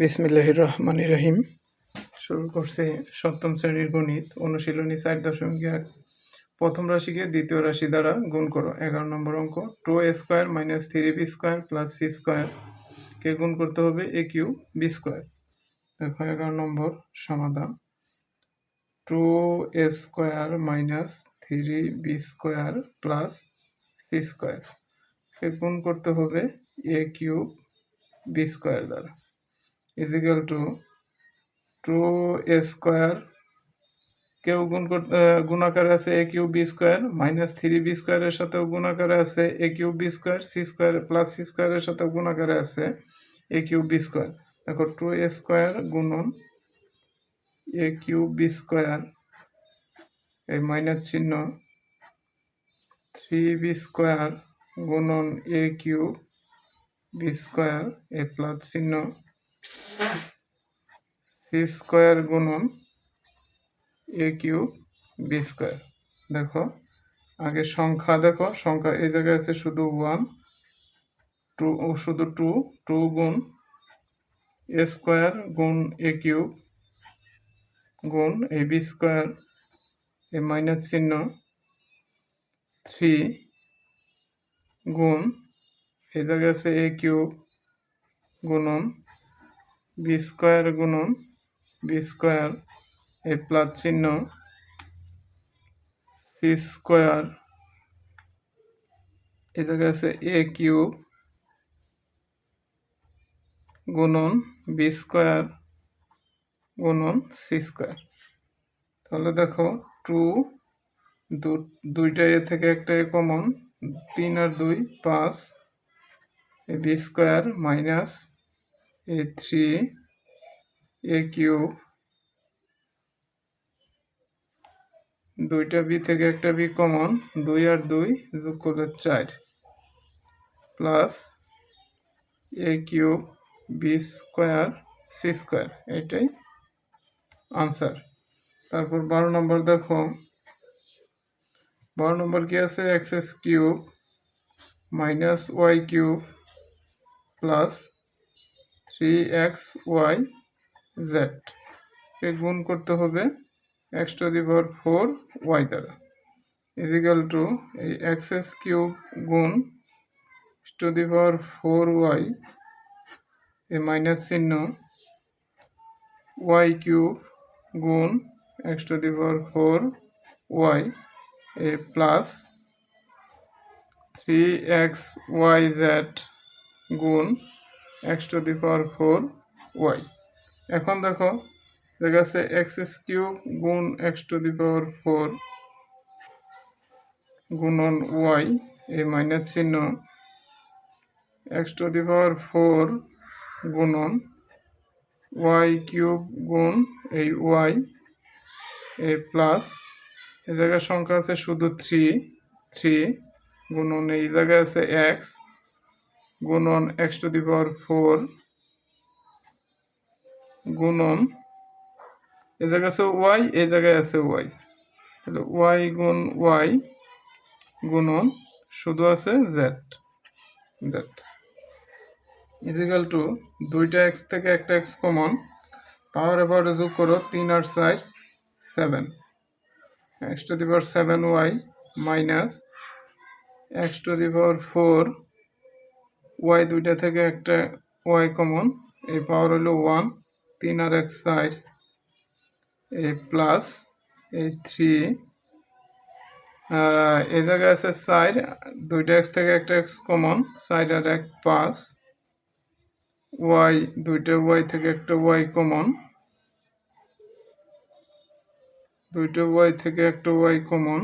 বিসমিল্লাহির রহমানির রহিম। শুরু করছে সপ্তম শ্রেণীর গণিত অনুশীলনী 4.1। প্রথম রাশিকে দ্বিতীয় রাশি দ্বারা গুণ করো। 11 নম্বর অঙ্ক 2a² - 3b² + c² কে গুণ করতে হবে a³ দেখো 11 নম্বর সমাধান। 2a² - 3b² + c² কে গুণ করতে হবে a³ দ্বারা ইজিক্যাল টু 2a² কেউ গুণাকারে আছে a³ মাইনাস 3b² এর সাথেও গুণাকারে আছে a³ c² প্লাস c² এর সাথেও গুণাকারে আছে a³। দেখো 2a² গুণন a³ এই মাইনাস চিহ্ন, 3b² গুণন a³ এই প্লাস চিহ্ন, c² গুণন a³। দেখো আগে সংখ্যা, দেখো সংখ্যা এই জায়গায় আছে শুধু 1 2 শুধু 2 গুণ a² গুণ a³ গুণ এই b² এই মাইনাস চিহ্ন, 3 গুণ এই জায়গায় আছে a³ গুণন b² গুণন b² এই প্লাস চিহ্ন, c² এই জায়গায় আছে a³ গুণন b² গুণন c²। তাহলে দেখো 2 দুইটা এ থেকে একটা এ কমন, 3 আর 2 5 এই b² মাইনাস এই 3 a³ দুইটা বি থেকে একটা বি কমন, 2 আর 2 যোগ করলে 4 প্লাস a³ b² c²। এটাই আনসার। তারপর 12 নম্বর দেখো, 12 নম্বর কি আছে x³ minus y³ plus 3xyz কে গুণ করতে হবে x⁴ y দ্বারা ইজিক্যাল টু এই x³ গুণ x⁴y এই মাইনাস চিহ্ন, y³ গুণ x⁴y এ প্লাস 3xyz গুণ x⁴y। এখন দেখো দেখা যাচ্ছে x³ গুণ x⁴ গুণন y এই মাইনাস চিহ্ন, x⁴ গুণন y³ গুণ এই y এ প্লাস এই জায়গায় সংখ্যা আছে শুধু 3 গুণন এই জায়গায় আছে x গুণন x⁴ গুণন এই জায়গায় আছে y এই জায়গায় আছে y, তাহলে y গুণ y গুণন শুধু আছে z ইজিক্যাল টু দুইটা x থেকে একটা x কমন, পাওয়ার এবার যোগ করো 3 আর 4 7 x⁴y মাইনাস x⁴ y দুইটা থেকে একটা y কমন, এই পাওয়ার হলো 1 3 আর 1 4 এই প্লাস এই 3 এই জায়গায় আছে 4 দুইটা x থেকে একটা x কমন, 4 আর 1 5 y দুইটা y থেকে একটা y কমন, দুইটা y থেকে একটা y কমন,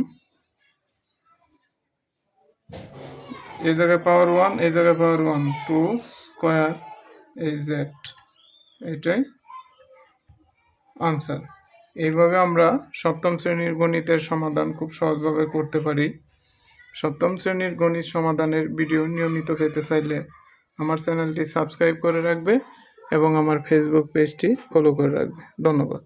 এই জায়গায় পাওয়ার 1 এই জায়গায় পাওয়ার 1 2² এই z। এটাই আনসার। এইভাবে আমরা সপ্তম শ্রেণীর গণিতের সমাধান খুব সহজভাবে করতে পারি। সপ্তম শ্রেণীর গণিত সমাধানের ভিডিও নিয়মিত পেতে চাইলে আমার চ্যানেলটি সাবস্ক্রাইব করে রাখবে এবং আমার ফেসবুক পেজটি ফলো করে রাখবে। ধন্যবাদ।